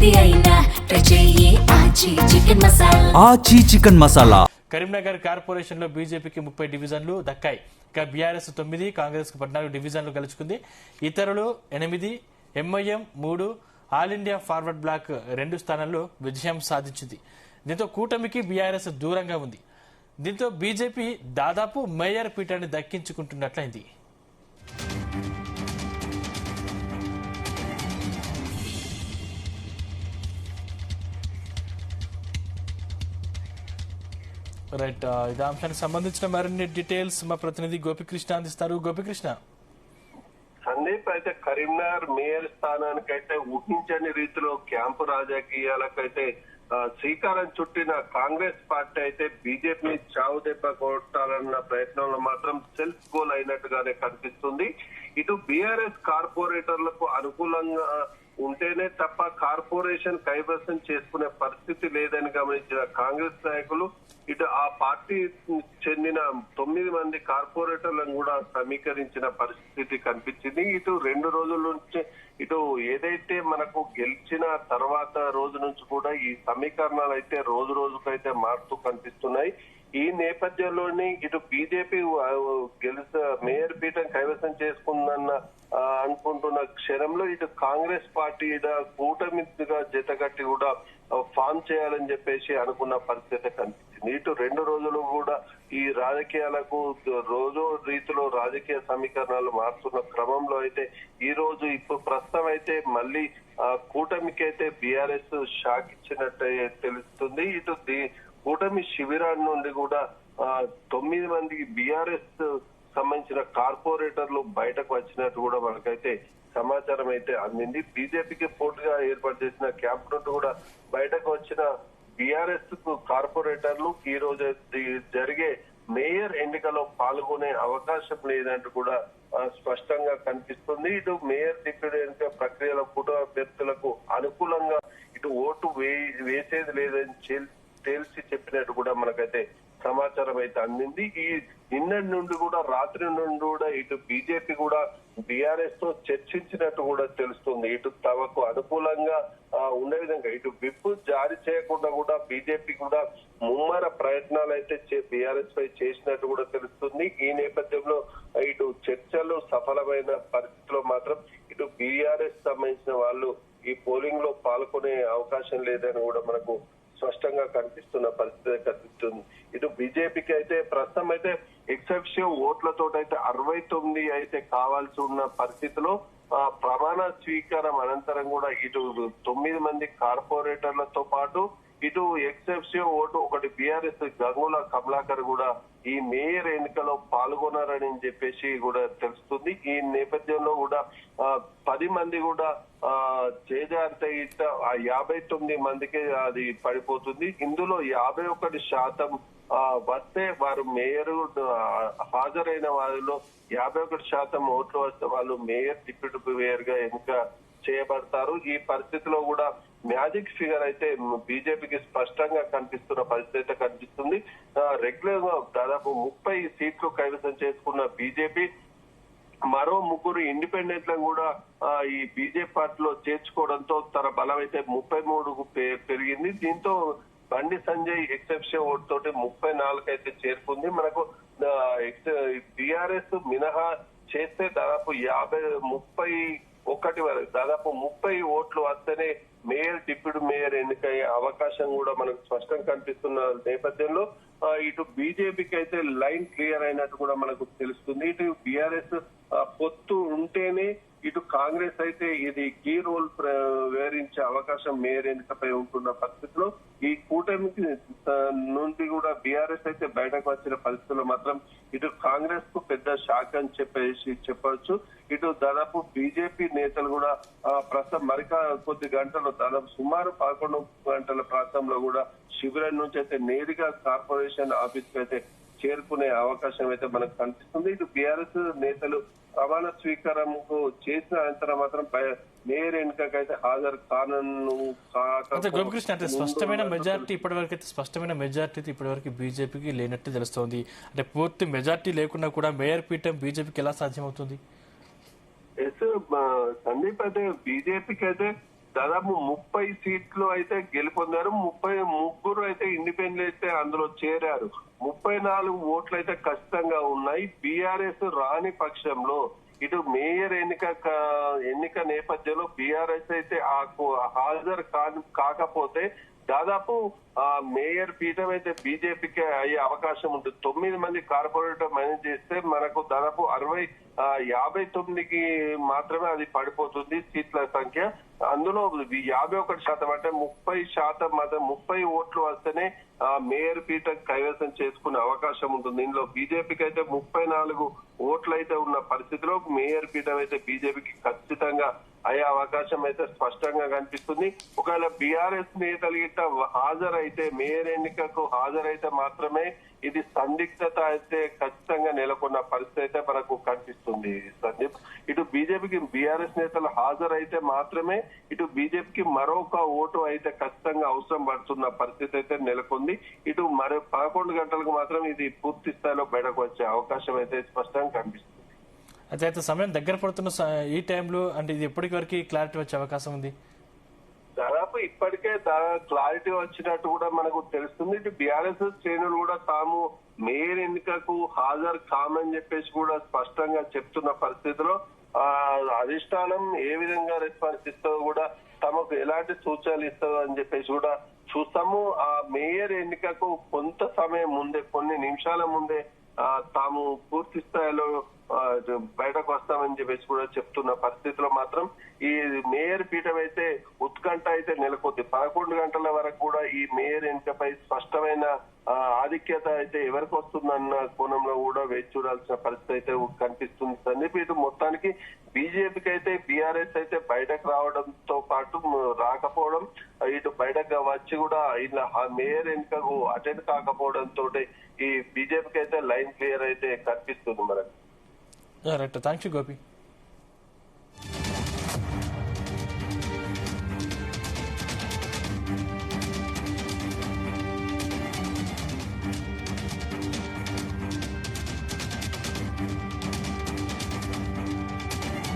ఏది అయినా ట్రై చెయ్యి ఆచి చికెన్ మసాలా. కరీంనగర్ కార్పొరేషన్ లో బీజేపీకి 30 డివిజన్లు దక్కాయి. ఇక బీఆర్ఎస్ 9, కాంగ్రెస్ కు 14 డివిజన్లు గెలుచుకుంది. ఇతరులు 8, ఎంఐఎం 3, ఆల్ ఇండియా ఫార్వర్డ్ బ్లాక్ 2 స్థానాల్లో విజయం సాధించింది. దీంతో కూటమికి బీఆర్ఎస్ దూరంగా ఉంది. దీంతో బీజేపీ దాదాపు మేయర్ పీఠాన్ని దక్కించుకుంటున్నట్లయింది. రైట్, ఇదే అంశానికి సంబంధించిన మరిన్ని డీటెయిల్స్ మా ప్రతినిధి గోపికృష్ణ అందిస్తారు. గోపికృష్ణ. సందీప్, అయితే కరీంనగర్ మేయర్ స్థానానికైతే ఊహించని రీతిలో క్యాంపు రాజకీయాలకైతే శ్రీకారం చుట్టిన కాంగ్రెస్ పార్టీ అయితే బీజేపీని చావు దెబ్బ కొట్టాలన్న ప్రయత్నంలో మాత్రం సెల్ఫ్ గోల్ అయినట్టుగానే కనిపిస్తుంది. ఇటు బీఆర్ఎస్ కార్పొరేటర్లకు అనుకూలంగా ఉంటేనే తప్ప కార్పొరేషన్ కైవసం చేసుకునే పరిస్థితి లేదని గమనించిన కాంగ్రెస్ నాయకులు ఇటు ఆ పార్టీ చెందిన 9 మంది కార్పొరేటర్లను కూడా సమీకరించిన పరిస్థితి కనిపించింది. ఇటు 2 రోజుల నుంచి ఇటు ఏదైతే మనకు గెలిచిన తర్వాత రోజు నుంచి కూడా ఈ సమీకరణాలు అయితే రోజు రోజుకైతే మారుతూ కనిపిస్తున్నాయి. ఈ నేపథ్యంలోని ఇటు బీజేపీ మేయర్ పీఠం కైవసం చేసుకుందన్న అనుకుంటున్న క్షణంలో ఇటు కాంగ్రెస్ పార్టీ కూటమిగా జతగట్టి కూడా ఫామ్ చేయాలని చెప్పేసి అనుకున్న పరిస్థితి కనిపించింది. ఇటు 2 రోజులు కూడా ఈ రాజకీయాలకు రోజు రీతిలో రాజకీయ సమీకరణాలు మారుతున్న క్రమంలో అయితే ఈ రోజు ఇప్పుడు ప్రస్తుతం అయితే మళ్ళీ కూటమికి అయితే బీఆర్ఎస్ షాక్ ఇచ్చినట్టు తెలుస్తుంది. ఇటు కూటమి శిబిరాన్ని నుండి కూడా 9 మందికి బీఆర్ఎస్ సంబంధించిన కార్పొరేటర్లు బయటకు వచ్చినట్టు కూడా మనకైతే సమాచారం అయితే అందింది. బీజేపీకి పోటీగా ఏర్పాటు చేసిన క్యాంప్ నుండి కూడా బయటకు వచ్చిన బీఆర్ఎస్ కార్పొరేటర్లు ఈ రోజు జరిగే మేయర్ ఎన్నికలో పాల్గొనే అవకాశం లేదంటూ కూడా స్పష్టంగా కనిపిస్తుంది. ఇటు మేయర్ డిప్యూటీ ఎన్నిక ప్రక్రియలో కూటమి అభ్యర్థులకు అనుకూలంగా ఇటు ఓటు వేసేది లేదని తేల్చి చెప్పినట్టు కూడా మనకైతే సమాచారం అయితే అందింది. ఈ నిన్నటి నుండి కూడా రాత్రి నుండి కూడా ఇటు బీజేపీ కూడా బీఆర్ఎస్ తో చర్చించినట్టు కూడా తెలుస్తుంది. ఇటు తమకు అనుకూలంగా ఉండే విధంగా ఇటు విప్ జారీ చేయకుండా కూడా బీజేపీ కూడా ముమ్మర ప్రయత్నాలు అయితే బీఆర్ఎస్ పై చేసినట్టు కూడా తెలుస్తుంది. ఈ నేపథ్యంలో ఇటు చర్చలు సఫలమైన పరిస్థితిలో మాత్రం ఇటు బీఆర్ఎస్ సంబంధించిన వాళ్ళు ఈ పోలింగ్ లో పాల్గొనే అవకాశం లేదని కూడా మనకు స్పష్టంగా కనిపిస్తున్న పరిస్థితి కనిపిస్తుంది. ఇటు బీజేపీకి అయితే ప్రస్తుతం అయితే ఎక్సెప్షియో ఓట్లతో అయితే 69 అయితే కావాల్సి ఉన్న పరిస్థితిలో ప్రమాణ స్వీకారం అనంతరం కూడా ఇటు 9 మంది కార్పొరేటర్లతో పాటు ఇటు ఎక్సెప్షియో ఓటు ఒకటి బీఆర్ఎస్ గంగుల కమలాకర్ కూడా ఈ మేయర్ ఎన్నికలో పాల్గొన్నారని చెప్పేసి కూడా తెలుస్తుంది. ఈ నేపథ్యంలో కూడా 10 మంది కూడా చేజారితే ఇట్ట ఆ 59 మందికి అది పడిపోతుంది. ఇందులో 51% వస్తే వారు మేయర్ హాజరైన వారిలో 51% ఓట్లు వస్తే వాళ్ళు మేయర్ డిప్యూటీ మేయర్ గా ఎన్నిక చేయబడతారు. ఈ పరిస్థితిలో కూడా మ్యాజిక్ ఫిగర్ అయితే బీజేపీకి స్పష్టంగా కనిపిస్తున్న పరిస్థితి అయితే కనిపిస్తుంది. రెగ్యులర్ గా దాదాపు 30 సీట్లు కైవసం చేసుకున్న బీజేపీ మరో 3 ఇండిపెండెంట్లను కూడా ఈ బీజేపీ పార్టీలో చేర్చుకోవడంతో తన బలం అయితే 33కు పెరిగింది. దీంతో బండి సంజయ్ ఎక్సెప్షన్ ఓటు తోటి 34 అయితే చేరుకుంది. మనకు బీఆర్ఎస్ మినహా చేస్తే దాదాపు 31 వరకు దాదాపు 30 ఓట్లు వస్తేనే మేయర్ డిప్యూటీ మేయర్ ఎన్నికయ్యే అవకాశం కూడా మనకు స్పష్టంగా కనిపిస్తున్న నేపథ్యంలో ఇటు బీజేపీకి అయితే లైన్ క్లియర్ అయినట్టు కూడా మనకు తెలుస్తుంది. ఇటు బీఆర్ఎస్ పొత్తు ఉంటేనే ఇటు కాంగ్రెస్ అయితే ఇది కీ రోల్ వివరించే అవకాశం మేయర్ ఎన్నికపై ఉంటున్న పరిస్థితిలో ఈ కూటమికి నుండి కూడా బీఆర్ఎస్ అయితే బయటకు వచ్చిన పరిస్థితుల్లో మాత్రం ఇటు కాంగ్రెస్ కు పెద్ద షాక్ అని చెప్పవచ్చు. ఇటు దాదాపు బీజేపీ నేతలు కూడా ప్రస్తుతం కొద్ది గంటలు దాదాపు సుమారు 11 గంటల ప్రాంతంలో కూడా శిబిరం నుంచి అయితే నేరుగా కార్పొరేషన్ ఆఫీస్ కి అయితే చేరుకునే అవకాశం అయితే మనకు కనిపిస్తుంది. ఇటు బీఆర్ఎస్ నేతలు ప్రమాణ స్వీకారంకు చేసిన అనంతరం మాత్రం మేయర్ ఎన్నికకైతే హాజరు గోపికృష్ణ అంటే స్పష్టమైన మెజార్టీ ఇప్పటివరకు బీజేపీకి లేనట్టు తెలుస్తోంది. అంటే పూర్తి మెజార్టీ లేకున్నా కూడా మేయర్ పీఠం బీజేపీకి ఎలా సాధ్యమవుతుంది? సందీప్, అయితే బీజేపీకి అయితే దాదాపు 30 సీట్లు అయితే గెలుపొందారు. 33 అయితే ఇండిపెండెంట్ అందులో చేరారు. 34 ఓట్లు అయితే ఖచ్చితంగా ఉన్నాయి. బీఆర్ఎస్ రాని పక్షంలో ఇటు మేయర్ ఎన్నిక నేపథ్యంలో బీఆర్ఎస్ అయితే హాజరు కాకపోతే దాదాపు మేయర్ పీఠం అయితే బీజేపీకి అయ్యే అవకాశం ఉంటుంది. 9 మంది కార్పొరేటర్ మేనేజ్ చేస్తే మనకు దాదాపు 59కి మాత్రమే అది పడిపోతుంది సీట్ల సంఖ్య. అందులో 51% అంటే 30% మాత్రం 30 ఓట్లు వస్తేనే మేయర్ పీఠం కైవసం చేసుకునే అవకాశం ఉంటుంది. ఇందులో బీజేపీకి అయితే 34 ఓట్లు అయితే ఉన్న పరిస్థితిలో మేయర్ పీఠం అయితే బీజేపీకి ఖచ్చితంగా అయ్యే అవకాశం అయితే స్పష్టంగా కనిపిస్తుంది. ఒకవేళ బీఆర్ఎస్ నేతలు గిట్ట హాజరైతే మేయర్ ఎన్నికకు హాజరైతే మాత్రమే ఇది సందిగ్ధత అయితే ఖచ్చితంగా నెలకొన్న పరిస్థితి అయితే మనకు కనిపిస్తుంది సందీప్. ఇటు బీజేపీకి బీఆర్ఎస్ నేతలు హాజరైతే మాత్రమే ఇటు బీజేపీకి మరొక ఓటు అయితే ఖచ్చితంగా అవసరం పడుతున్న పరిస్థితి అయితే నెలకొంది. ఇటు మరో 11 గంటలకు మాత్రం ఇది పూర్తి స్థాయిలో బయటకు వచ్చే అవకాశం అయితే స్పష్టంగా కనిపిస్తుంది. అయితే సమయం దగ్గర పడుతున్న ఈ టైంలో అంటే ఇది ఎప్పటికి వరకు క్లారిటీ వచ్చే అవకాశం ఉంది? దాదాపు ఇప్పటికే క్లారిటీ వచ్చినట్టు కూడా మనకు తెలుస్తుంది. ఇటు బీఆర్ఎస్ శ్రేణులు కూడా తాము మేయర్ ఎన్నికకు హాజరు కామని చెప్పేసి కూడా స్పష్టంగా చెప్తున్న పరిస్థితిలో అధిష్టానం ఏ విధంగా రెస్పాన్స్ ఇస్తుందో కూడా తమకు ఎలాంటి సూచనలు ఇస్తుందో అని చెప్పేసి కూడా చూస్తాము. ఆ మేయర్ ఎన్నికకు కొంత సమయం ముందే, కొన్ని నిమిషాల ముందే తాము పూర్తి స్థాయిలో బయటకు వస్తామని చెప్పేసి కూడా చెప్తున్న పరిస్థితిలో మాత్రం ఈ మేయర్ పీఠం అయితే ఉత్కంఠ అయితే నెలకొంది. 11 గంటల వరకు కూడా ఈ మేయర్ ఎన్నికపై స్పష్టమైన ఆధిక్యత అయితే ఎవరికి వస్తుందన్న కోణంలో కూడా వేచి చూడాల్సిన పరిస్థితి అయితే కనిపిస్తుంది సందీప్. ఇటు మొత్తానికి బీజేపీకి అయితే బీఆర్ఎస్ అయితే బయటకు రావడంతో పాటు రాకపోవడం, ఇటు బయటకు వచ్చి కూడా ఇలా మేయర్ ఎన్నికకు అటెండ్ కాకపోవడంతో ఈ బీజేపీకి అయితే లైన్ క్లియర్ అయితే కనిపిస్తుంది మనకు. Right, thank you Gopi.